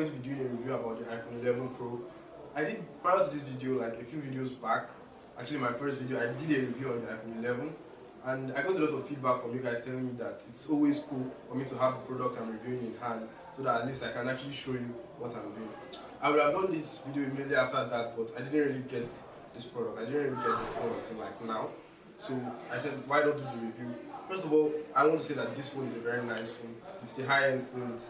going to be doing a review about the iPhone 11 Pro. I did, prior to this video, like a few videos back, actually my first video, I did a review on the iPhone 11, and I got a lot of feedback from you guys telling me that it's always cool for me to have the product I'm reviewing in hand, so that at least I can actually show you what I'm doing. I would have done this video immediately after that, but I didn't really get this product. I didn't really get the phone until like now. So I said, why not do the review? First of all, I want to say that this phone is a very nice phone. It's the high-end phone. It's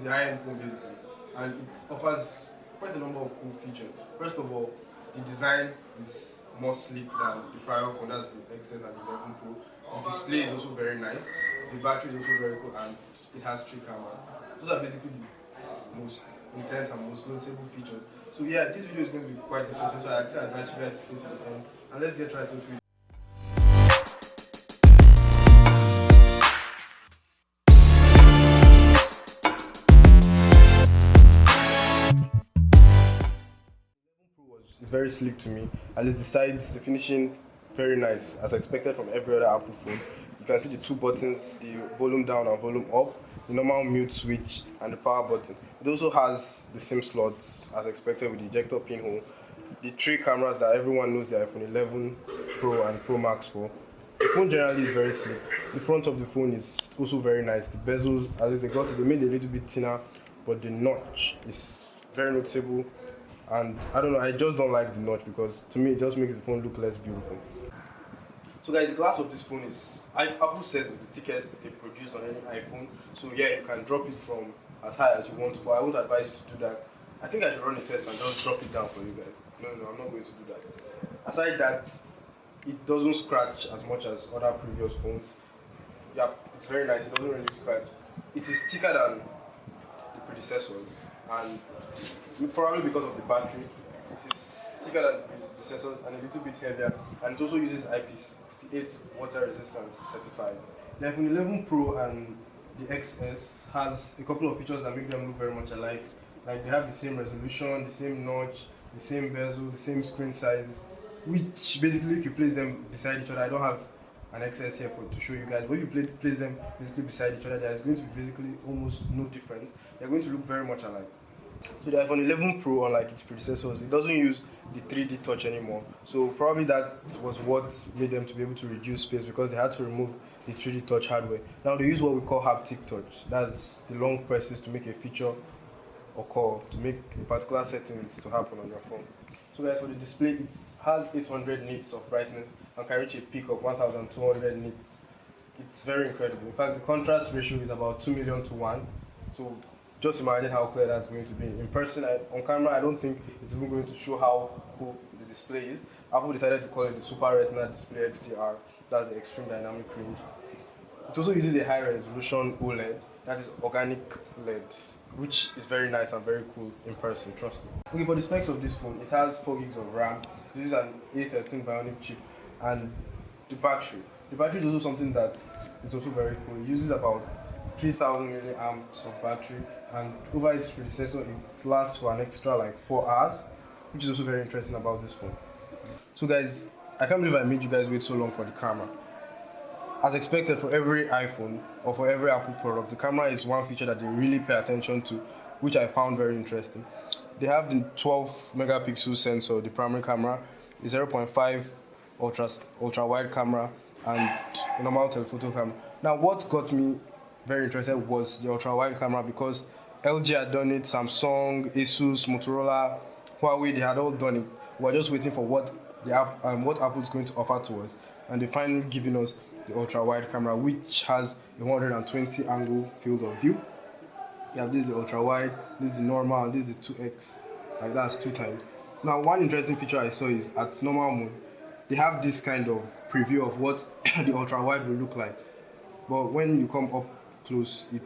the high-end phone basically, and it offers quite a number of cool features. First of all, the design is more sleek than the prior phone, that's the XS and the 11 Pro. The display is also very nice. The battery is also very cool, and it has 3 cameras. Those are basically the most intense and most noticeable features. So yeah, this video is going to be quite interesting, so I actually advise you guys to stay to the end, and let's get right into it. It's very sleek to me. At least the sides, the finishing, very nice, as expected from every other Apple phone. You can see the 2 buttons, the volume down and volume up, the normal mute switch, and the power button. It also has the same slots as expected with the ejector pinhole, the 3 cameras that everyone knows the iPhone 11 Pro and Pro Max for. The phone generally is very sleek. The front of the phone is also very nice. The bezels, at least they made it a little bit thinner, but the notch is very noticeable. And I don't know, I just don't like the notch because to me it just makes the phone look less beautiful. So guys, the glass of this phone is, Apple says it's the thickest they've produced on any iPhone. So yeah, you can drop it from as high as you want, but I won't advise you to do that. I think I should run a test and just drop it down for you guys. No, I'm not going to do that. Aside that, it doesn't scratch as much as other previous phones. Yeah, it's very nice, it doesn't really scratch. It is thicker than the predecessors, and probably because of the battery, it is thicker than the predecessors and a little bit heavier, and it also uses IP68 water resistance certified. The iPhone 11 Pro and the XS has a couple of features that make them look very much alike. Like they have the same resolution, the same notch, the same bezel, the same screen size, which basically if you place them beside each other, I don't have an XS here to show you guys, but if you place them basically beside each other, there is going to be basically almost no difference. They're going to look very much alike. So the iPhone 11 Pro, unlike its predecessors, it doesn't use the 3D touch anymore. So probably that was what made them to be able to reduce space, because they had to remove the 3D touch hardware. Now they use what we call haptic touch. That's the long presses to make a feature occur, to make a particular settings to happen on your phone. So guys, for the display, it has 800 nits of brightness and can reach a peak of 1200 nits. It's very incredible. In fact, the contrast ratio is about 2 million to 1. So just imagine how clear that's going to be. In person, on camera, I don't think it's even going to show how cool the display is. Apple decided to call it the Super Retina Display XDR. That's the extreme dynamic range. It also uses a high resolution OLED, that is organic LED, which is very nice and very cool in person, trust me. Okay, for the specs of this phone, it has 4 gigs of RAM. This is an A13 Bionic chip, and the battery. The battery is also something that is also very cool. It uses about 3000 milliamps of battery, and over its predecessor it lasts for an extra like 4 hours, which is also very interesting about this phone. So guys, I can't believe I made you guys wait so long for the camera. As expected, for every iPhone or for every Apple product, the camera is one feature that they really pay attention to, which I found very interesting. They have the 12 megapixel sensor, the primary camera, the 0.5 ultra wide camera, and a normal telephoto camera. Now what got me very interested was the ultra wide camera, because LG had done it, Samsung, Asus, Motorola, Huawei, they had all done it. We're just waiting for what Apple is going to offer to us, and they finally given us the ultra wide camera, which has a 120 angle field of view. Yeah, this is the ultra wide, this is the normal, and this is the 2x, like that's 2 times. Now one interesting feature I saw is at normal mode, they have this kind of preview of what the ultra wide will look like, but when you come up close, it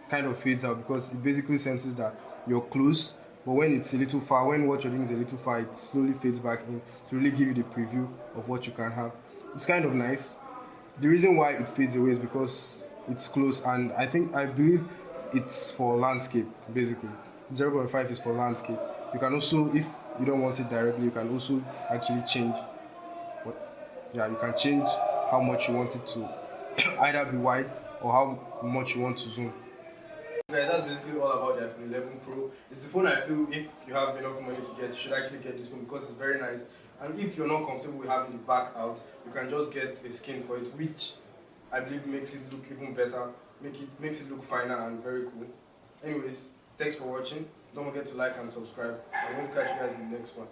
kind of fades out because it basically senses that you're close, but when it's a little far, when what you're doing is a little far, it slowly fades back in to really give you the preview of what you can have. It's kind of nice. The reason why it fades away is because it's close, and I believe it's for landscape basically. 0.5 is for landscape. You can also, if you don't want it directly, you can also actually change you can change how much you want it to either be wide or how much you want to zoom. Guys, that's basically all about the iPhone 11 Pro. It's the phone I feel if you have enough money to get, you should actually get this phone because it's very nice. And if you're not comfortable with having the back out, you can just get a skin for it, which I believe makes it look even better, makes it look finer and very cool. Anyways, thanks for watching. Don't forget to like and subscribe. I'm going to catch you guys in the next one.